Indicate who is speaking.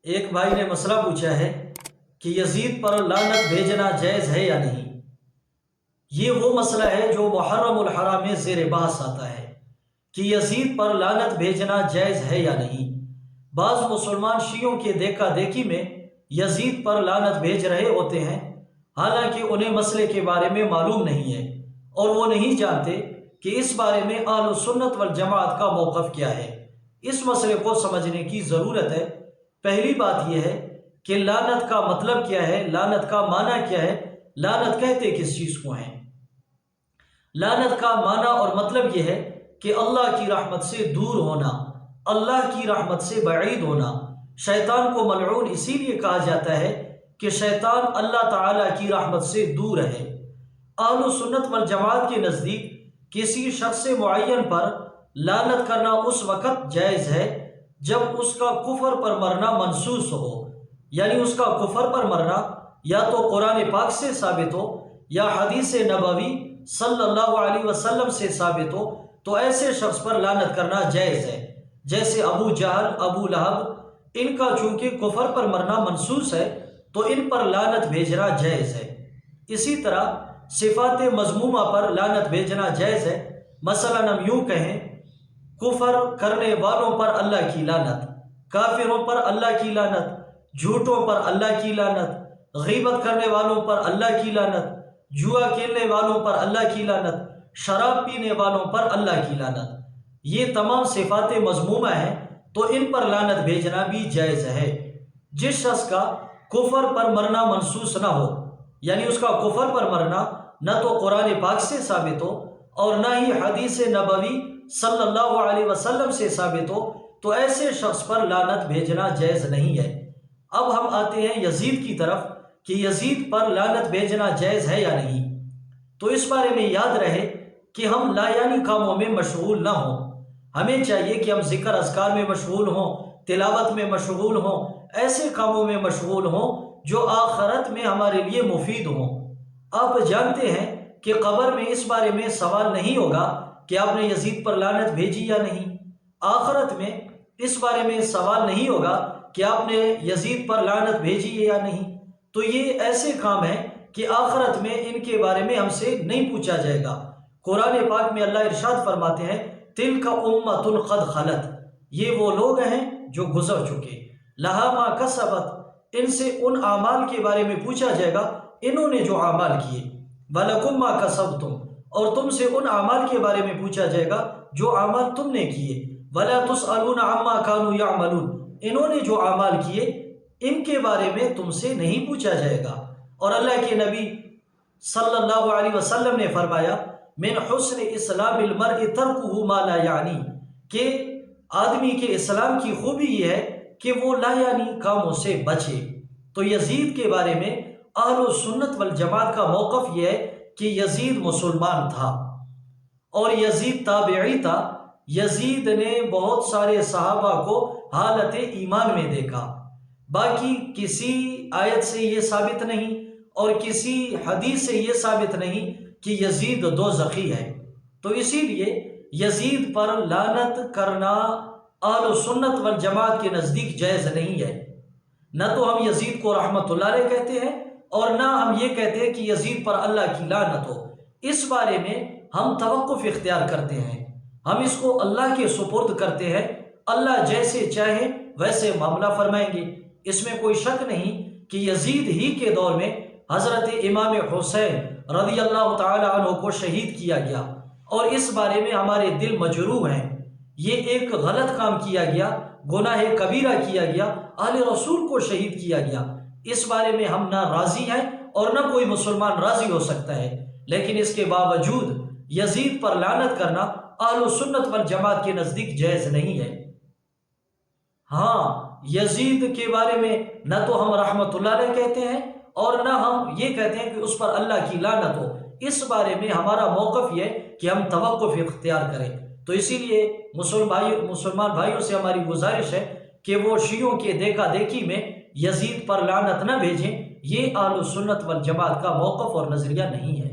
Speaker 1: ایک بھائی نے مسئلہ پوچھا ہے کہ یزید پر لعنت بھیجنا جائز ہے یا نہیں۔ یہ وہ مسئلہ ہے جو محرم الحرام میں زیر بحث آتا ہے کہ یزید پر لعنت بھیجنا جائز ہے یا نہیں۔ بعض مسلمان شیعوں کے دیکھا دیکھی میں یزید پر لعنت بھیج رہے ہوتے ہیں، حالانکہ انہیں مسئلے کے بارے میں معلوم نہیں ہے اور وہ نہیں جانتے کہ اس بارے میں اہل سنت والجماعت کا موقف کیا ہے۔ اس مسئلے کو سمجھنے کی ضرورت ہے۔ پہلی بات یہ ہے کہ لعنت کا مطلب کیا ہے، لعنت کا معنی کیا ہے، لعنت کہتے کس چیز کو ہیں۔ لعنت کا معنی اور مطلب یہ ہے کہ اللہ کی رحمت سے دور ہونا، اللہ کی رحمت سے بعید ہونا۔ شیطان کو ملعون اسی لیے کہا جاتا ہے کہ شیطان اللہ تعالیٰ کی رحمت سے دور ہے۔ اہل سنت والجماعت کے نزدیک کسی شخص معین پر لعنت کرنا اس وقت جائز ہے جب اس کا کفر پر مرنا منصوص ہو، یعنی اس کا کفر پر مرنا یا تو قرآن پاک سے ثابت ہو یا حدیث نبوی صلی اللہ علیہ وسلم سے ثابت ہو، تو ایسے شخص پر لعنت کرنا جائز ہے۔ جیسے ابو جہل، ابو لہب، ان کا چونکہ کفر پر مرنا منصوص ہے تو ان پر لعنت بھیجنا جائز ہے۔ اسی طرح صفات مذمومہ پر لعنت بھیجنا جائز ہے۔ مثلا ہم یوں کہیں، کفر کرنے والوں پر اللہ کی لعنت، کافروں پر اللہ کی لعنت، جھوٹوں پر اللہ کی لعنت، غیبت کرنے والوں پر اللہ کی لعنت، جوا کھیلنے والوں پر اللہ کی لعنت، شراب پینے والوں پر اللہ کی لعنت۔ یہ تمام صفات مذمومہ ہیں تو ان پر لعنت بھیجنا بھی جائز ہے۔ جس شخص کا کفر پر مرنا منصوص نہ ہو، یعنی اس کا کفر پر مرنا نہ تو قرآن پاک سے ثابت ہو اور نہ ہی حدیث نبوی صلی اللہ علیہ وسلم سے ثابت ہو، تو ایسے شخص پر لعنت بھیجنا جائز نہیں ہے۔ اب ہم آتے ہیں یزید کی طرف کہ یزید پر لعنت بھیجنا جائز ہے یا نہیں۔ تو اس بارے میں یاد رہے کہ ہم لا یعنی کاموں میں مشغول نہ ہوں۔ ہمیں چاہیے کہ ہم ذکر اذکار میں مشغول ہوں، تلاوت میں مشغول ہوں، ایسے کاموں میں مشغول ہوں جو آخرت میں ہمارے لیے مفید ہوں۔ آپ جانتے ہیں کہ قبر میں اس بارے میں سوال نہیں ہوگا کہ آپ نے یزید پر لعنت بھیجی یا نہیں۔ آخرت میں اس بارے میں سوال نہیں ہوگا کہ آپ نے یزید پر لعنت بھیجی ہے یا نہیں۔ تو یہ ایسے کام ہیں کہ آخرت میں ان کے بارے میں ہم سے نہیں پوچھا جائے گا۔ قرآن پاک میں اللہ ارشاد فرماتے ہیں، تلک امۃ قد خلت، یہ وہ لوگ ہیں جو گزر چکے، لہا ما کسبت، ان سے ان اعمال کے بارے میں پوچھا جائے گا انہوں نے جو اعمال کیے، ولکم ما کسبتم، اور تم سے ان اعمال کے بارے میں پوچھا جائے گا جو اعمال تم نے کیے، ولا تسألون عما كانوا يعملون، انہوں نے جو اعمال کیے ان کے بارے میں تم سے نہیں پوچھا جائے گا۔ اور اللہ کے نبی صلی اللہ علیہ وسلم نے فرمایا، من حسن اسلام المرء ترکہ ما لا یعنی، کہ آدمی کے اسلام کی خوبی یہ ہے کہ وہ لا یعنی کاموں سے بچے۔ تو یزید کے بارے میں اہل سنت والجماعت کا موقف یہ ہے کہ یزید مسلمان تھا اور یزید تابعی تھا۔ یزید نے بہت سارے صحابہ کو حالت ایمان میں دیکھا۔ باقی کسی آیت سے یہ ثابت نہیں اور کسی حدیث سے یہ ثابت نہیں کہ یزید دوزخی ہے۔ تو اسی لیے یزید پر لعنت کرنا اہل سنت والجماعت کے نزدیک جائز نہیں ہے۔ نہ تو ہم یزید کو رحمت اللہ علیہ کہتے ہیں اور نہ ہم یہ کہتے ہیں کہ یزید پر اللہ کی لعنت ہو۔ اس بارے میں ہم توقف اختیار کرتے ہیں، ہم اس کو اللہ کے سپرد کرتے ہیں۔ اللہ جیسے چاہے ویسے معاملہ فرمائیں گے۔ اس میں کوئی شک نہیں کہ یزید ہی کے دور میں حضرت امام حسین رضی اللہ تعالی عنہ کو شہید کیا گیا، اور اس بارے میں ہمارے دل مجروح ہیں۔ یہ ایک غلط کام کیا گیا، گناہ کبیرہ کیا گیا، اہل رسول کو شہید کیا گیا۔ اس بارے میں ہم نہ راضی ہیں اور نہ کوئی مسلمان راضی ہو سکتا ہے، لیکن اس کے باوجود یزید پر لعنت کرنا اہل سنت والجماعت کے نزدیک جائز نہیں ہے۔ ہاں، یزید کے بارے میں نہ تو ہم رحمت اللہ علیہ کہتے ہیں اور نہ ہم یہ کہتے ہیں کہ اس پر اللہ کی لعنت ہو۔ اس بارے میں ہمارا موقف یہ ہے کہ ہم توقف اختیار کریں۔ تو اسی لیے مسلمان بھائیوں سے ہماری گزارش ہے کہ وہ شیعوں کے دیکھا دیکھی میں یزید پر لعنت نہ بھیجیں۔ یہ اہل سنت والجماعت کا موقف اور نظریہ نہیں ہے۔